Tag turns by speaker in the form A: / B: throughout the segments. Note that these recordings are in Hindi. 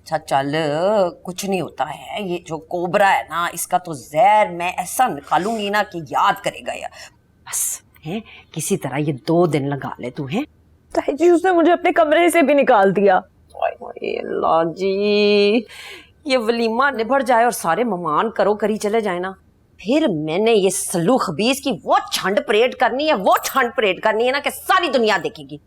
A: अच्छा चल, कुछ नहीं होता है। ये जो कोबरा है ना, इसका तो जहर मैं ऐसा निकालूंगी ना कि याद करेगा यार। बस है, किसी तरह ये 2 दिन लगा ले तू। है
B: ताई जी, उसने मुझे अपने कमरे से भी निकाल दिया।
A: अल्लाह जी, ये वलीमा निभर जाए और सारे मेहमान करो करी चले जाए ना, फिर मैंने ये सल्लू खबीस की वो छंड परेड करनी है, वो छंड परेड करनी है ना कि सारी दुनिया देखेगी।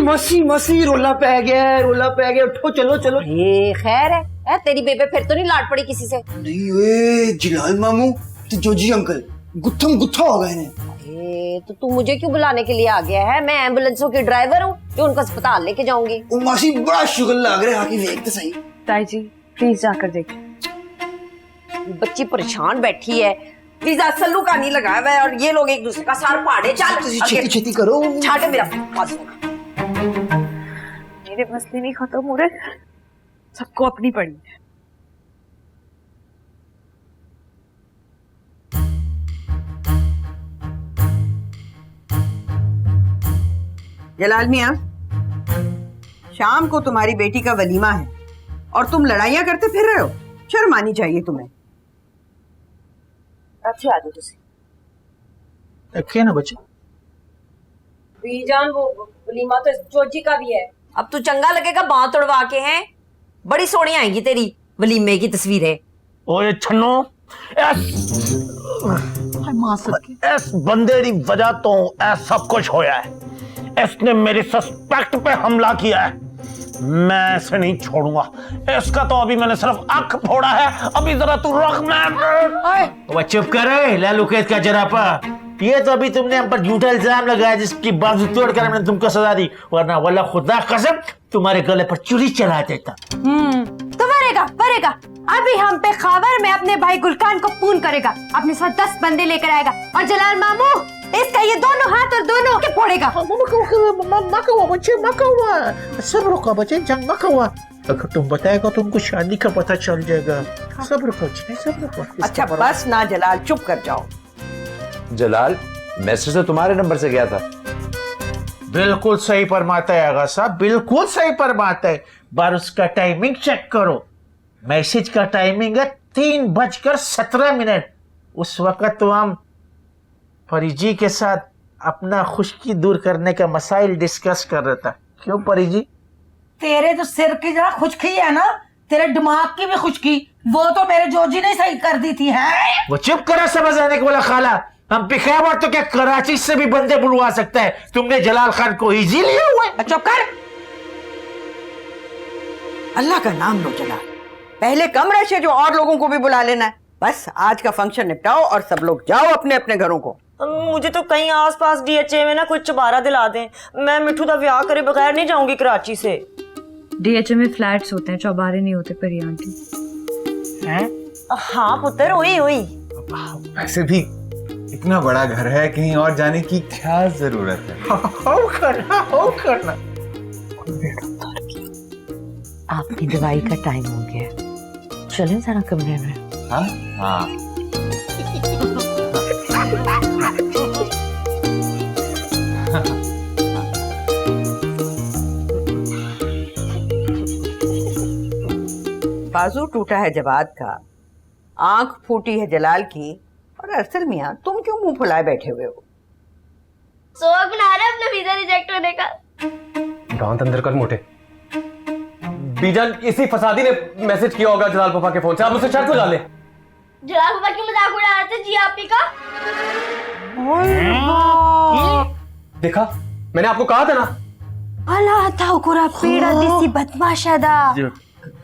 C: मसी मसी रोला पै गया, उठो चलो चलो।
A: ये खैर है तेरी बेबे फिर तो नहीं लाट पड़ी किसी से?
C: नहीं ओए जिलाल मामू तो जोजी अंकल गुत्थम गुत्था हो गए ने।
A: तो तू मुझे क्यों बुलाने के लिए आ गया है? मैं एम्बुलेंसों की ड्राइवर हूँ जो उनको अस्पताल लेके जाऊंगी।
C: ओ मासी बड़ा शुगर लग रहा है, आके देख तो सही।
B: ताई जी प्लीज जाकर देखिए।
A: बच्ची परेशान बैठी है, वीजा सल्लू का नहीं लगाया हुआ है और ये लोग एक दूसरे का सार पाड़े। चल
C: छेती छेती करो।
A: छाटे मेरा पास होना।
B: मेरे मसले नहीं खत्म हो रहे, सबको अपनी पड़ी है।
D: जलाल मियां, शाम को तुम्हारी बेटी का वलीमा है और तुम लड़ाइयां करते फिर रहे हो। शर्म आनी चाहिए तुम्हें।
A: अच्छे आ जाओ तुसी।
C: रखे ना बच्चे।
A: बीजान वो वलीमा तो जोजी का भी है। अब तू चंगा लगेगा बांह तोड़वा के। हैं बड़ी सोहनी आएंगी तेरी वलीमे की तस्वीरें।
E: ओए छन्नो, इस बंदे की वजह तो सब कुछ होया है। इसने मेरे सस्पेक्ट पे हमला किया है, मैं इसे नहीं छोड़ूंगा। इसका तो अभी मैंने सिर्फ आंख फोड़ा है, अभी जरा तू रुक। मैं
F: चुप करे लालू कैद का जरापा। ये तो अभी तुमने हम पर झूठा इल्जाम लगाया जिसकी बाजू तोड़कर हमने तुमको सजा दी, वरना वल्ला खुदा कसम तुम्हारे गले पर चुरी चला देता।
G: तो मरेगा। अभी हम पे खबर में अपने भाई गुलकान को पून करेगा, अपने साथ 10 बंदे लेकर आएगा और जलाल मामू इसका ये दोनों हाथ और दोनों के फोड़ेगा।
F: सब्र का बच्चे, जंग मत हुआ। अगर तुम बताएगा तो उनको शादी का पता चल जाएगा। सब्र करो।
D: अच्छा बस ना जलाल, चुप कर जाओ।
H: जलाल, मैसेज तो तुम्हारे नंबर से गया था।
F: बिल्कुल सही फरमाता है आगा साहब, बिल्कुल सही फरमाता है। बार उसका टाइमिंग चेक करो। मैसेज का टाइमिंग है 3:17। उस वक्त तो हम परिजी के साथ अपना खुशकी दूर करने का मसाइल डिस्कस कर रहा था। क्यों परिजी?
I: तेरे तो सिर की जरा खुशकी है ना, तेरे दिमाग की भी खुशकी, वो तो मेरे जोजी ने सही कर दी थी। है
F: वो चुप करा समझ आने को बोला खाला। हम पिखावर तो क्या कराची से भी बंदे बुलवा सकता है, तुमने जलाल खान को इजी लिया हुआ है।
D: चुप कर। अल्लाह का नाम लो जलाल, पहले कमरे से जो और लोगों को भी बुला लेना है। बस आज का फंक्शन निपटाओ और सब लोग जाओ अपने अपने घरों को।
A: मुझे तो कहीं आसपास डीएचए में ना कोई चबारा दिला दें। मैं मिठू दा ब्याह करे बगैर नहीं जाऊंगी कराची से।
B: डीएचए में फ्लैट्स होते हैं, चौबारे नहीं होते परी आंटी।
A: हैं? हाँ पुत्र, ओई
J: वैसे भी इतना बड़ा घर है, कहीं और जाने की क्या जरूरत है।
F: हो करना।
A: आपकी दवाई का टाइम हो गया, चलें जरा कमरे में।
J: हाँ
D: बाजू टूटा है जवाद का, आंख फूटी है जलाल की, और अरसल मियां तुम क्यों मुंह फुलाए बैठे हुए हो?
G: सोच बना रहे अपना वीजा रिजेक्ट होने का।
K: गांव अंदर कर मोटे। बीजान इसी फसादी ने मैसेज किया होगा जलाल पापा के फोन से, आप मुझसे शर्त लगा ले।
G: जलाल पापा की मजाक उड़ा रहे थे जी आप ही का।
K: देखा, मैंने आपको कहा था ना।
G: अल्लाह ताकुरा पेड़ा देसी बदमाशादा।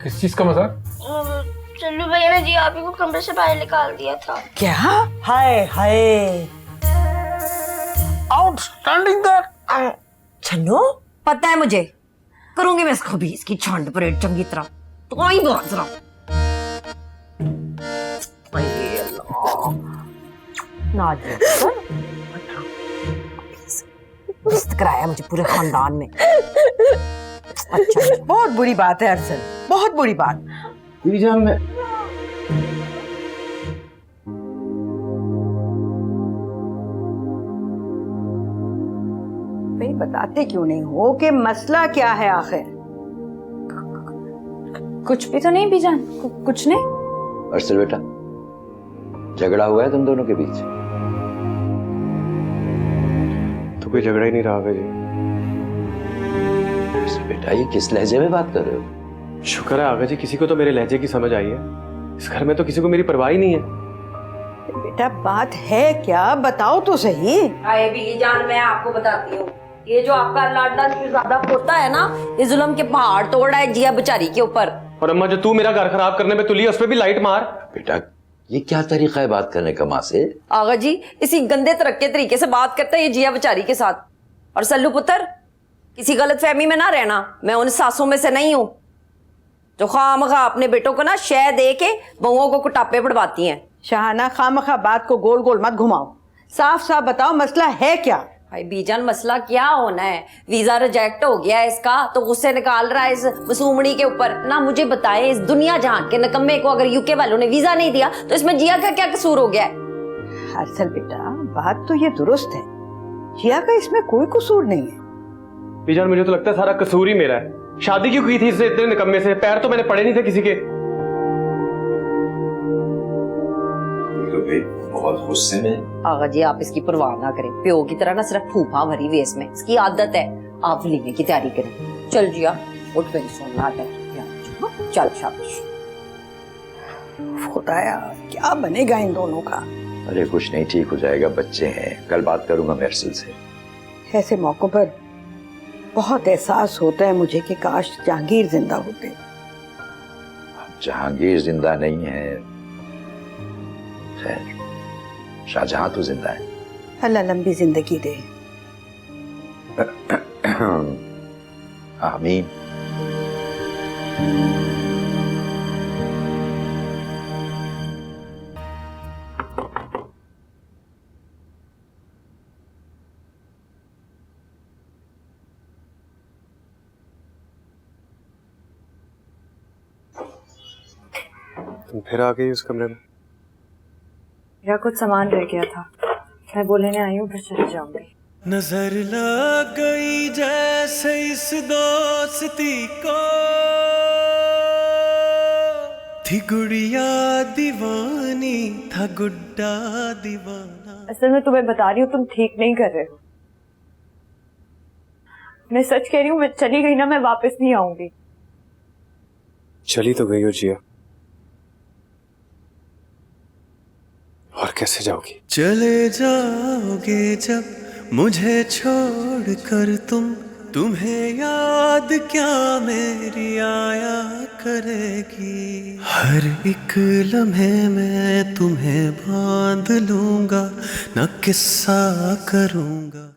K: किस चीज का मजाक?
G: चल्लू भैया ने जी आप ही को कमरे से बाहर निकाल दिया था।
D: क्या?
A: हाय
F: आउटस्टैंडिंग दैट।
A: छन्नो, पता है मुझे, करूंगी मैं इस खबीस की छंड परेड चंगी तरह। तो वहीं बहुत जरा मस्त कराया मुझे पूरे खानदान में। अच्छा,
D: बहुत बुरी बात है अरसल, बहुत बुरी बात।
J: में
D: भाई बताते क्यों नहीं हो कि मसला क्या है आखिर?
B: कुछ भी तो नहीं बीजान, कुछ नहीं।
H: अर्सल बेटा, झगड़ा हुआ है तुम दोनों के बीच?
K: तो कोई झगड़ा ही नहीं रहा आगा जी।
H: अर्सल बेटा, ये किस लहजे में बात कर रहे हो?
K: शुक्र है आगा जी, किसी को तो मेरे लहजे की समझ आई है। इस घर में तो किसी को मेरी परवाह ही नहीं है।
D: बेटा बात है क्या, बताओ तो सही।
A: आए बीजान, मैं आपको बताती हूँ, ये जो आपका लाडला ज्यादा पोता है ना, ये जुल्म के पहाड़ तोड़ रहा है जिया बेचारी के ऊपर।
K: और अम्मा, जो तू मेरा घर खराब करने में तुली है, उस पर भी लाइट मार।
H: बेटा, ये क्या तरीका है बात करने का माँ से?
A: आगा जी, इसी गंदे तरीके से बात करता है ये जिया बेचारी के साथ। और सल्लू पुत्र, किसी गलतफहमी में ना रहना, मैं उन सासों में से नहीं हूं जो खामखा अपने बेटों को ना शह दे के बहुओं को कुटापे पड़वाती हैं।
D: शाहाना, खामखा बात को गोल गोल मत घुमाओ, साफ साफ बताओ मसला है क्या।
A: भाई बीजान, मसला क्या होना है? वीजा रिजेक्ट हो गया है इसका, तो गुस्से निकाल रहा है इस मसूमड़ी के ऊपर ना। मुझे बताएं, इस दुनिया जहां के नकम्मे को अगर यूके वालों ने वीजा नहीं दिया तो इसमें जिया का क्या कसूर हो गया है?
D: अरसल बेटा, बात तो ये दुरुस्त है, जिया का इसमें कोई कसूर नहीं है।
K: बीजान, मुझे तो लगता है सारा कसूर ही मेरा है। शादी क्यों की थी इससे इतने निकम्मे से? पैर तो मैंने पड़े नहीं थे किसी के।
H: बहुत गुस्से में।
A: आगा जी, आप इसकी परवाह ना करें, प्यो की तरह ना सिर्फ फूफा भरी हुई इसमें, इसकी आदत है। आप वलीमे की तैयारी करें। चल जिया, उठ गई, सोना है। चल शाबाश।
D: खुदाया, क्या बनेगा इन दोनों का।
H: अरे कुछ नहीं, ठीक हो जाएगा, बच्चे हैं। कल बात करूंगा मैं अर्सल से।
D: ऐसे मौकों पर बहुत एहसास होता है मुझे कि काश जहांगीर जिंदा होते।
H: जहांगीर जिंदा नहीं है, खैर शाहजहां तो जिंदा है।
D: अल्लाह लंबी जिंदगी दे।
H: आमीन।
K: तुम फिर आ गई उस कमरे में?
B: मेरा कुछ सामान रह गया था, मैं वो लेने आई हूँ, फिर चली जाऊंगी।
L: नजर लग गई जैसे इस दोस्ती को, थी गुड़िया दीवानी, था गुड्डा दीवाना।
B: असल में तुम्हें बता रही हूँ, तुम ठीक नहीं कर रहे हो। मैं सच कह रही हूँ, मैं चली गई ना, मैं वापस नहीं आऊंगी।
K: चली तो गई हो जिया, और कैसे जाओगी?
L: चले जाओगे जब मुझे छोड़ कर तुम, तुम्हें याद क्या मेरी आया करेगी। हर एक लम्हे में तुम्हें बांध लूंगा, न किस्सा करूंगा।